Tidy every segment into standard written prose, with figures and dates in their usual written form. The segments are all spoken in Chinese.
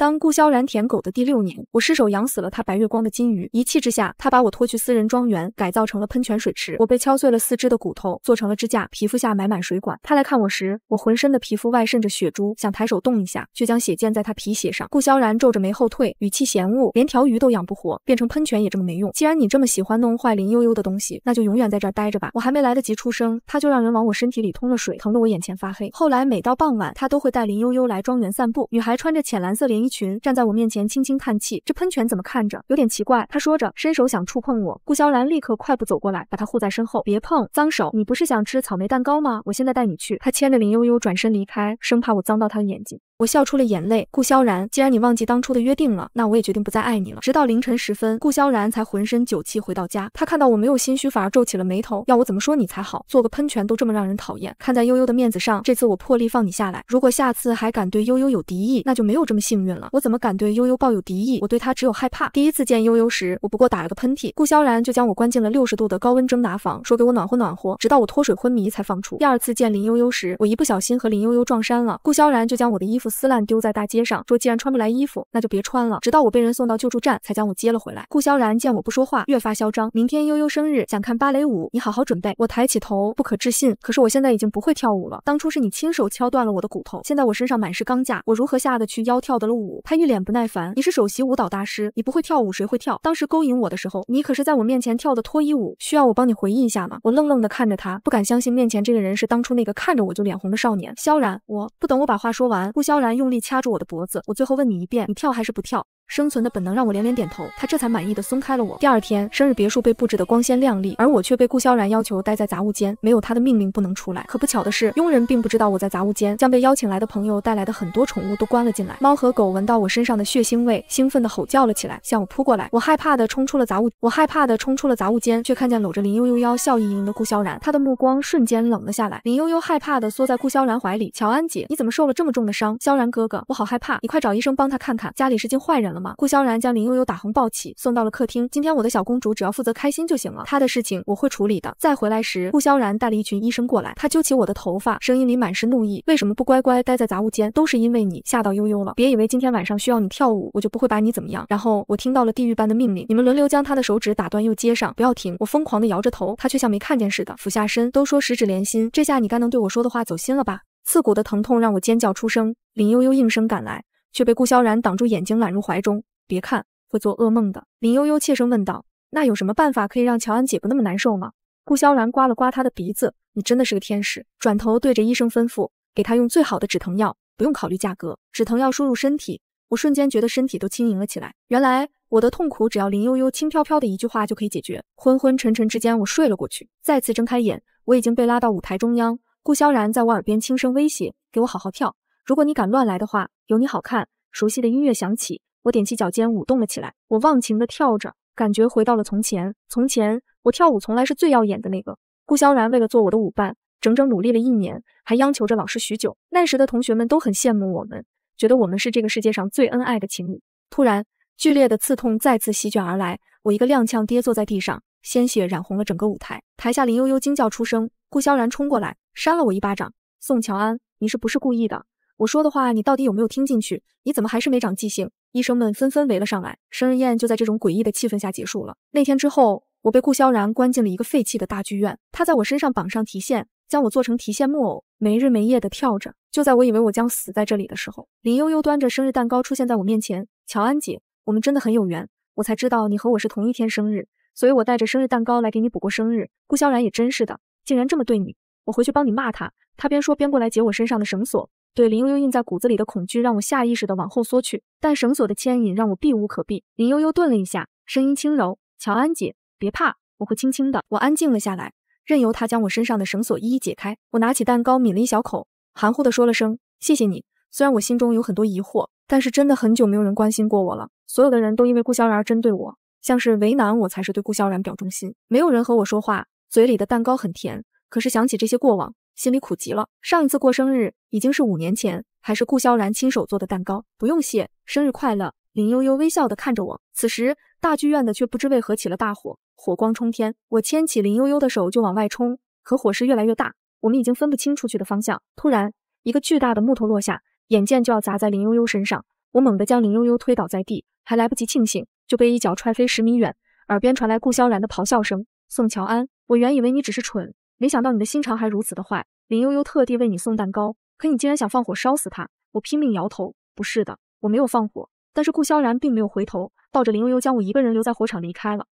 当顾萧然舔狗的第6年，我失手养死了他白月光的金鱼，一气之下，他把我拖去私人庄园，改造成了喷泉水池。我被敲碎了4肢的骨头，做成了支架，皮肤下埋满水管。他来看我时，我浑身的皮肤外渗着血珠，想抬手动一下，却将血溅在他皮鞋上。顾萧然皱着眉后退，语气嫌恶，连条鱼都养不活，变成喷泉也这么没用。既然你这么喜欢弄坏林悠悠的东西，那就永远在这儿待着吧。我还没来得及出声，他就让人往我身体里通了水，疼得我眼前发黑。后来每到傍晚，他都会带林悠悠来庄园散步。女孩穿着浅蓝色连衣裙，站在我面前轻轻叹气，这喷泉怎么看着有点奇怪。她说着，伸手想触碰我，顾萧然立刻快步走过来，把她护在身后，别碰，脏手，你不是想吃草莓蛋糕吗？我现在带你去。他牵着林悠悠转身离开，生怕我脏到他的眼睛。我笑出了眼泪，顾萧然，既然你忘记当初的约定了，那我也决定不再爱你了。直到凌晨时分，顾萧然才浑身酒气回到家。他看到我没有心虚，反而皱起了眉头，要我怎么说你才好？做个喷泉都这么让人讨厌。看在悠悠的面子上，这次我破例放你下来。如果下次还敢对悠悠有敌意，那就没有这么幸运了。我怎么敢对悠悠抱有敌意？我对他只有害怕。第一次见悠悠时，我不过打了个喷嚏，顾萧然就将我关进了60度的高温蒸拿房，说给我暖和暖和，直到我脱水昏迷才放出。第二次见林悠悠时，我一不小心和林悠悠撞衫了，顾萧然就将我的衣服撕烂丢在大街上，说既然穿不来衣服，那就别穿了。直到我被人送到救助站，才将我接了回来。顾萧然见我不说话，越发嚣张。明天悠悠生日，想看芭蕾舞，你好好准备。我抬起头，不可置信，可是我现在已经不会跳舞了。当初是你亲手敲断了我的骨头，现在我身上满是钢架，我如何下得去腰跳的了舞？他一脸不耐烦，你是首席舞蹈大师，你不会跳舞谁会跳？当时勾引我的时候，你可是在我面前跳的脱衣舞，需要我帮你回忆一下吗？我愣愣地看着他，不敢相信面前这个人是当初那个看着我就脸红的少年。萧然，我不等我把话说完，顾萧然用力掐住我的脖子，我最后问你一遍，你跳还是不跳？生存的本能让我连连点头，他这才满意的松开了我。第二天，生日别墅被布置得光鲜亮丽，而我却被顾萧然要求待在杂物间，没有他的命令不能出来。可不巧的是，佣人并不知道我在杂物间，将被邀请来的朋友带来的很多宠物都关了进来。猫和狗闻到我身上的血腥味，兴奋地吼叫了起来，向我扑过来。我害怕地冲出了杂物间，却看见搂着林悠悠腰笑盈盈的顾萧然，他的目光瞬间冷了下来。林悠悠害怕地缩在顾萧然怀里，乔安姐，你怎么受了这么重的伤？萧然哥哥，我好害怕，你快找医生帮他看看，家里是进坏人了吗？顾萧然将林悠悠打横抱起，送到了客厅。今天我的小公主只要负责开心就行了，她的事情我会处理的。再回来时，顾萧然带了一群医生过来，他揪起我的头发，声音里满是怒意，为什么不乖乖待在杂物间？都是因为你吓到悠悠了，别以为今天晚上需要你跳舞，我就不会把你怎么样。然后我听到了地狱般的命令，你们轮流将他的手指打断又接上，不要停。我疯狂地摇着头，他却像没看见似的，俯下身。都说十指连心，这下你该能对我说的话走心了吧？刺骨的疼痛让我尖叫出声，林悠悠应声赶来，却被顾萧然挡住眼睛，揽入怀中。别看，会做噩梦的。林悠悠切声问道，那有什么办法可以让乔安姐不那么难受吗？顾萧然刮了刮他的鼻子，你真的是个天使。转头对着医生吩咐，给他用最好的止疼药，不用考虑价格，止疼药输入身体。我瞬间觉得身体都轻盈了起来，原来我的痛苦只要林悠悠轻飘飘的一句话就可以解决。昏昏沉沉之间，我睡了过去。再次睁开眼，我已经被拉到舞台中央，顾萧然在我耳边轻声威胁，给我好好跳，如果你敢乱来的话，有你好看。熟悉的音乐响起，我踮起脚尖舞动了起来，我忘情地跳着，感觉回到了从前。从前我跳舞从来是最耀眼的那个。顾萧然为了做我的舞伴，整整努力了1年，还央求着老师许久。那时的同学们都很羡慕我们，觉得我们是这个世界上最恩爱的情侣。突然，剧烈的刺痛再次席卷而来，我一个踉跄跌坐在地上，鲜血染红了整个舞台。台下林悠悠惊叫出声，顾萧然冲过来扇了我一巴掌。宋乔安，你是不是故意的？我说的话你到底有没有听进去？你怎么还是没长记性？医生们纷纷围了上来，生日宴就在这种诡异的气氛下结束了。那天之后，我被顾萧然关进了一个废弃的大剧院，他在我身上绑上提线，将我做成提线木偶，没日没夜地跳着。就在我以为我将死在这里的时候，林悠悠端着生日蛋糕出现在我面前。乔安姐，我们真的很有缘，我才知道你和我是同一天生日，所以我带着生日蛋糕来给你补过生日。顾萧然也真是的，竟然这么对你，我回去帮你骂他。他边说边过来解我身上的绳索，对林悠悠印在骨子里的恐惧让我下意识地往后缩去，但绳索的牵引让我避无可避。林悠悠顿了一下，声音轻柔，乔安姐，别怕，我会轻轻的。我安静了下来，任由他将我身上的绳索一一解开。我拿起蛋糕抿了一小口，含糊地说了声谢谢你。虽然我心中有很多疑惑，但是真的很久没有人关心过我了，所有的人都因为顾萧然而针对我，像是为难我才是对顾萧然表忠心。没有人和我说话，嘴里的蛋糕很甜，可是想起这些过往，心里苦极了。上一次过生日已经是5年前，还是顾萧然亲手做的蛋糕。不用谢，生日快乐。林悠悠微笑地看着我。此时大剧院的却不知为何起了大火，火光冲天。我牵起林悠悠的手就往外冲，可火势越来越大，我们已经分不清出去的方向。突然，一个巨大的木头落下，眼见就要砸在林悠悠身上。我猛地将林悠悠推倒在地，还来不及庆幸，就被一脚踹飞10米远，耳边传来顾萧然的咆哮声：“宋乔安，我原以为你只是蠢，没想到你的心肠还如此的坏。林悠悠特地为你送蛋糕，可你竟然想放火烧死她！”我拼命摇头：“不是的，我没有放火。”但是顾萧然并没有回头，抱着林悠悠将我一个人留在火场离开了。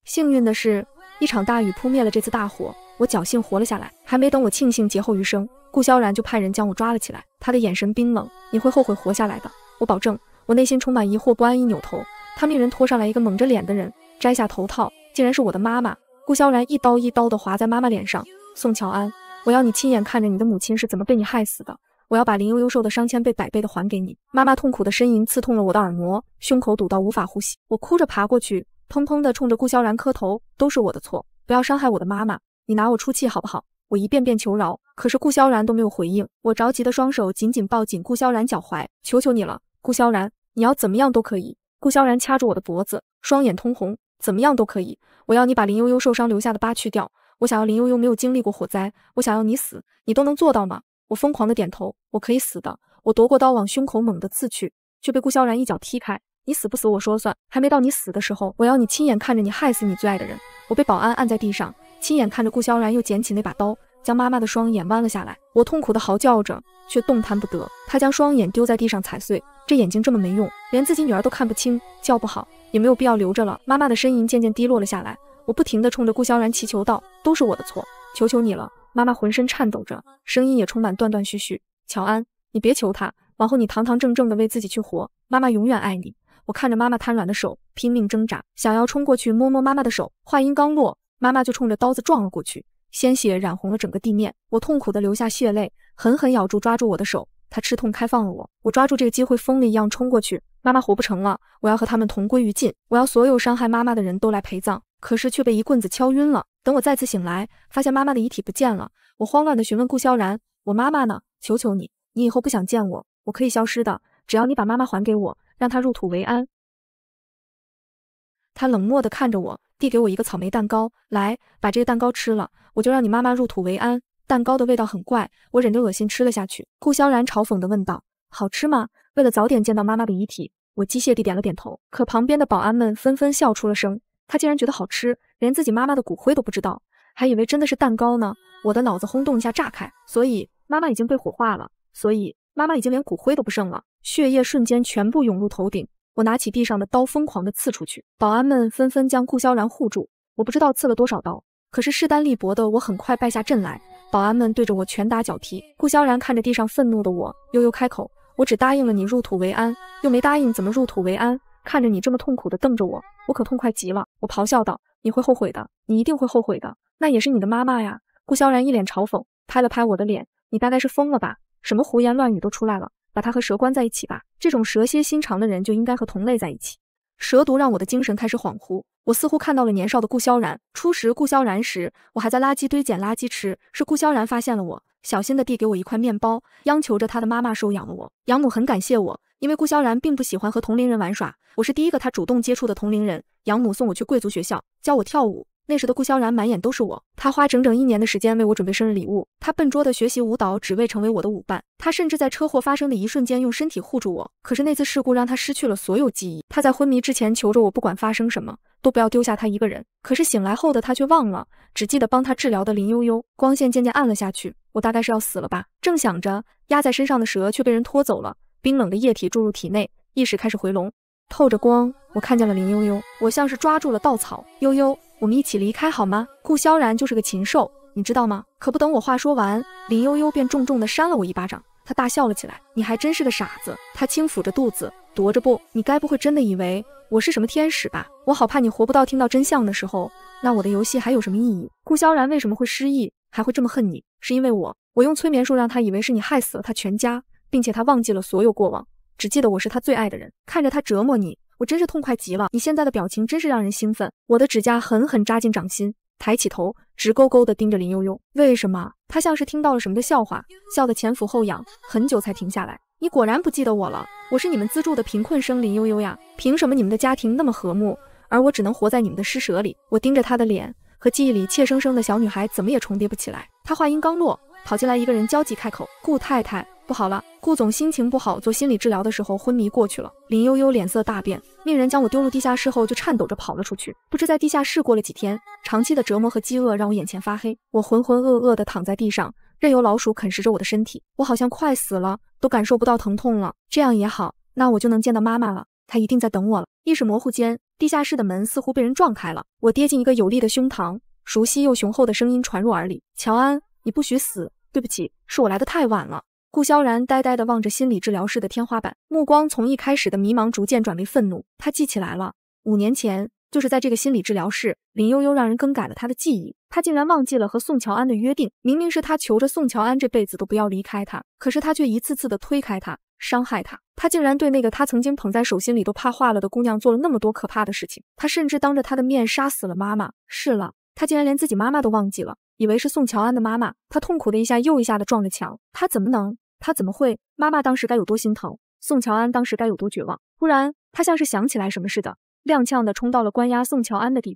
幸运的是，一场大雨扑灭了这次大火，我侥幸活了下来。还没等我庆幸劫后余生，顾萧然就派人将我抓了起来，他的眼神冰冷：“你会后悔活下来的。”我保证。我内心充满疑惑不安，一扭头，他命人拖上来一个蒙着脸的人，摘下头套，竟然是我的妈妈。顾萧然一刀一刀地划在妈妈脸上：“宋乔安，我要你亲眼看着你的母亲是怎么被你害死的，我要把林悠悠受的伤千倍百倍地还给你。”妈妈痛苦的呻吟刺痛了我的耳膜，胸口堵到无法呼吸。我哭着爬过去，砰砰地冲着顾萧然磕头：“都是我的错，不要伤害我的妈妈，你拿我出气好不好？”我一遍遍求饶，可是顾萧然都没有回应。我着急的双手紧紧抱紧顾萧然脚踝：“求求你了，顾萧然，你要怎么样都可以。”顾萧然掐住我的脖子，双眼通红：“怎么样都可以，我要你把林悠悠受伤留下的疤去掉，我想要林悠悠没有经历过火灾，我想要你死，你都能做到吗？”我疯狂的点头：“我可以死的。”我夺过刀往胸口猛地刺去，却被顾萧然一脚踢开：“你死不死我说了算，还没到你死的时候，我要你亲眼看着你害死你最爱的人。”我被保安按在地上，亲眼看着顾萧然又捡起那把刀，将妈妈的双眼剜了下来。我痛苦的嚎叫着，却动弹不得。他将双眼丢在地上踩碎，这眼睛这么没用，连自己女儿都看不清，叫不好，也没有必要留着了。妈妈的呻吟渐渐低落了下来，我不停地冲着顾萧然祈求道：“都是我的错，求求你了。”妈妈浑身颤抖着，声音也充满断断续续：“乔安，你别求他，往后你堂堂正正的为自己去活，妈妈永远爱你。”我看着妈妈瘫软的手，拼命挣扎，想要冲过去摸摸妈妈的手。话音刚落，妈妈就冲着刀子撞了过去，鲜血染红了整个地面。我痛苦地流下血泪，狠狠咬住抓住我的手，她吃痛开放了我。我抓住这个机会，疯了一样冲过去。妈妈活不成了，我要和他们同归于尽，我要所有伤害妈妈的人都来陪葬。可是却被一棍子敲晕了。等我再次醒来，发现妈妈的遗体不见了。我慌乱地询问顾萧然：“我妈妈呢？求求你，你以后不想见我，我可以消失的，只要你把妈妈还给我，让她入土为安。”他冷漠地看着我，递给我一个草莓蛋糕：“来，把这个蛋糕吃了，我就让你妈妈入土为安。”蛋糕的味道很怪，我忍着恶心吃了下去。顾萧然嘲讽地问道：“好吃吗？”为了早点见到妈妈的遗体，我机械地点了点头。可旁边的保安们纷纷笑出了声。他竟然觉得好吃，连自己妈妈的骨灰都不知道，还以为真的是蛋糕呢。我的脑子轰动一下炸开，所以妈妈已经被火化了，所以妈妈已经连骨灰都不剩了。血液瞬间全部涌入头顶，我拿起地上的刀疯狂地刺出去。保安们纷纷将顾萧然护住，我不知道刺了多少刀，可是势单力薄的我很快败下阵来。保安们对着我拳打脚踢。顾萧然看着地上愤怒的我，悠悠开口：“我只答应了你入土为安，又没答应怎么入土为安。”看着你这么痛苦地瞪着我，我可痛快极了。我咆哮道：“你会后悔的，你一定会后悔的，那也是你的妈妈呀。”顾萧然一脸嘲讽，拍了拍我的脸：“你大概是疯了吧？什么胡言乱语都出来了，把他和蛇关在一起吧，这种蛇蝎心肠的人就应该和同类在一起。”蛇毒让我的精神开始恍惚，我似乎看到了年少的顾萧然。初识顾萧然时，我还在垃圾堆捡垃圾吃，是顾萧然发现了我，小心地递给我一块面包，央求着他的妈妈收养了我。养母很感谢我，因为顾萧然并不喜欢和同龄人玩耍，我是第一个他主动接触的同龄人。养母送我去贵族学校，教我跳舞。那时的顾萧然满眼都是我，他花整整1年的时间为我准备生日礼物，他笨拙地学习舞蹈，只为成为我的舞伴。他甚至在车祸发生的一瞬间用身体护住我，可是那次事故让他失去了所有记忆。他在昏迷之前求着我，不管发生什么都不要丢下他一个人，可是醒来后的他却忘了，只记得帮他治疗的林悠悠。光线渐渐暗了下去，我大概是要死了吧。正想着，压在身上的蛇却被人拖走了，冰冷的液体注入体内，意识开始回笼。透着光，我看见了林悠悠，我像是抓住了稻草。悠悠，我们一起离开好吗？顾萧然就是个禽兽，你知道吗？可不等我话说完，林悠悠便重重地扇了我一巴掌。他大笑了起来，你还真是个傻子。他轻抚着肚子，踱着步，你该不会真的以为我是什么天使吧？我好怕你活不到听到真相的时候，那我的游戏还有什么意义？顾萧然为什么会失忆，还会这么恨你？是因为我用催眠术让他以为是你害死了他全家，并且他忘记了所有过往，只记得我是他最爱的人。看着他折磨你，我真是痛快极了。你现在的表情真是让人兴奋。我的指甲狠狠扎进掌心，抬起头，直勾勾地盯着林悠悠。为什么？他像是听到了什么的笑话，笑得前俯后仰，很久才停下来。你果然不记得我了，我是你们资助的贫困生林悠悠呀。凭什么你们的家庭那么和睦，而我只能活在你们的施舍里？我盯着他的脸，和记忆里怯生生的小女孩怎么也重叠不起来。他话音刚落，跑进来一个人焦急开口：“顾太太，不好了，顾总心情不好，做心理治疗的时候昏迷过去了。林悠悠脸色大变，命人将我丢入地下室后就颤抖着跑了出去。不知在地下室过了几天，长期的折磨和饥饿让我眼前发黑，我浑浑噩噩地躺在地上，任由老鼠啃食着我的身体。我好像快死了，都感受不到疼痛了。这样也好，那我就能见到妈妈了，她一定在等我了。意识模糊间，地下室的门似乎被人撞开了，我跌进一个有力的胸膛，熟悉又雄厚的声音传入耳里：乔安，你不许死，对不起，是我来得太晚了。顾萧然呆呆地望着心理治疗室的天花板，目光从一开始的迷茫逐渐转为愤怒。他记起来了，5年前就是在这个心理治疗室，林悠悠让人更改了他的记忆，他竟然忘记了和宋乔安的约定。明明是他求着宋乔安这辈子都不要离开他，可是他却一次次地推开他，伤害他。他竟然对那个他曾经捧在手心里都怕化了的姑娘做了那么多可怕的事情。他甚至当着他的面杀死了妈妈。是了，他竟然连自己妈妈都忘记了，以为是宋乔安的妈妈。他痛苦的一下又一下的撞着墙，他怎么会？妈妈当时该有多心疼，宋乔安当时该有多绝望。突然，他像是想起来什么似的，踉跄地冲到了关押宋乔安的地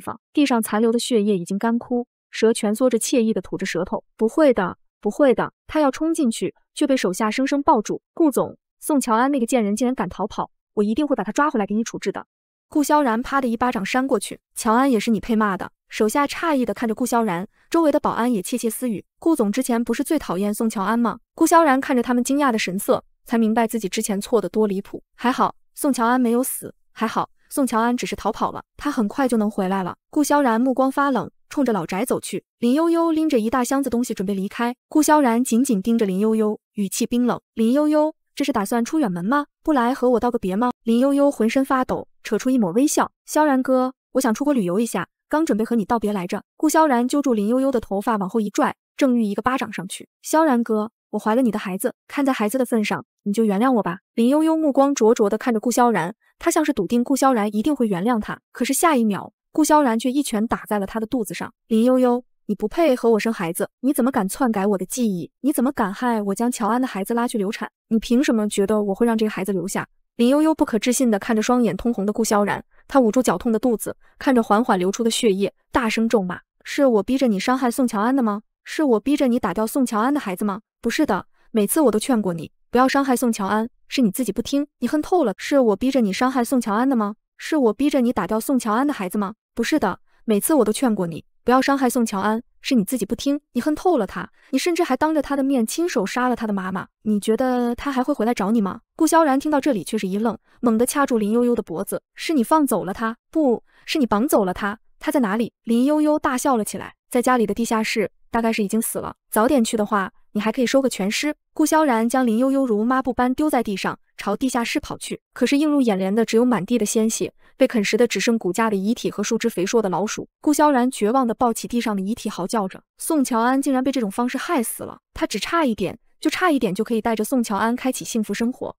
方。地上残留的血液已经干枯，蛇蜷缩着惬意地吐着舌头。不会的，不会的！他要冲进去，却被手下生生抱住。顾总，宋乔安那个贱人竟然敢逃跑，我一定会把他抓回来给你处置的。顾萧然啪的一巴掌扇过去，乔安也是你配骂的。手下诧异地看着顾萧然，周围的保安也窃窃私语。顾总之前不是最讨厌宋乔安吗？顾萧然看着他们惊讶的神色，才明白自己之前错得多离谱。还好宋乔安没有死，还好宋乔安只是逃跑了，他很快就能回来了。顾萧然目光发冷，冲着老宅走去。林悠悠拎着一大箱子东西准备离开，顾萧然紧紧盯着林悠悠，语气冰冷：林悠悠，这是打算出远门吗？不来和我道个别吗？林悠悠浑身发抖，扯出一抹微笑：萧然哥，我想出国旅游一下，刚准备和你道别来着。顾萧然揪住林悠悠的头发往后一拽，正欲一个巴掌上去。萧然哥，我怀了你的孩子，看在孩子的份上，你就原谅我吧。林悠悠目光灼灼地看着顾萧然，他像是笃定顾萧然一定会原谅他。可是下一秒，顾萧然却一拳打在了他的肚子上。林悠悠，你不配和我生孩子，你怎么敢篡改我的记忆？你怎么敢害我将乔安的孩子拉去流产？你凭什么觉得我会让这个孩子留下？林悠悠不可置信地看着双眼通红的顾萧然，他捂住绞痛的肚子，看着缓缓流出的血液，大声咒骂：是我逼着你伤害宋乔安的吗？是我逼着你打掉宋乔安的孩子吗？不是的，每次我都劝过你不要伤害宋乔安，是你自己不听，你恨透了。是我逼着你伤害宋乔安的吗？是我逼着你打掉宋乔安的孩子吗？不是的，每次我都劝过你不要伤害宋乔安，是你自己不听，你恨透了他，你甚至还当着他的面亲手杀了他的妈妈。你觉得他还会回来找你吗？顾萧然听到这里却是一愣，猛地掐住林悠悠的脖子：是你放走了他？不是你绑走了他？他在哪里？林悠悠大笑了起来：在家里的地下室，大概是已经死了，早点去的话你还可以收个全尸。顾萧然将林悠悠如抹布般丢在地上，朝地下室跑去。可是映入眼帘的只有满地的鲜血，被啃食的只剩骨架的遗体和数只肥硕的老鼠。顾萧然绝望地抱起地上的遗体，嚎叫着：宋乔安竟然被这种方式害死了，他只差一点，就可以带着宋乔安开启幸福生活。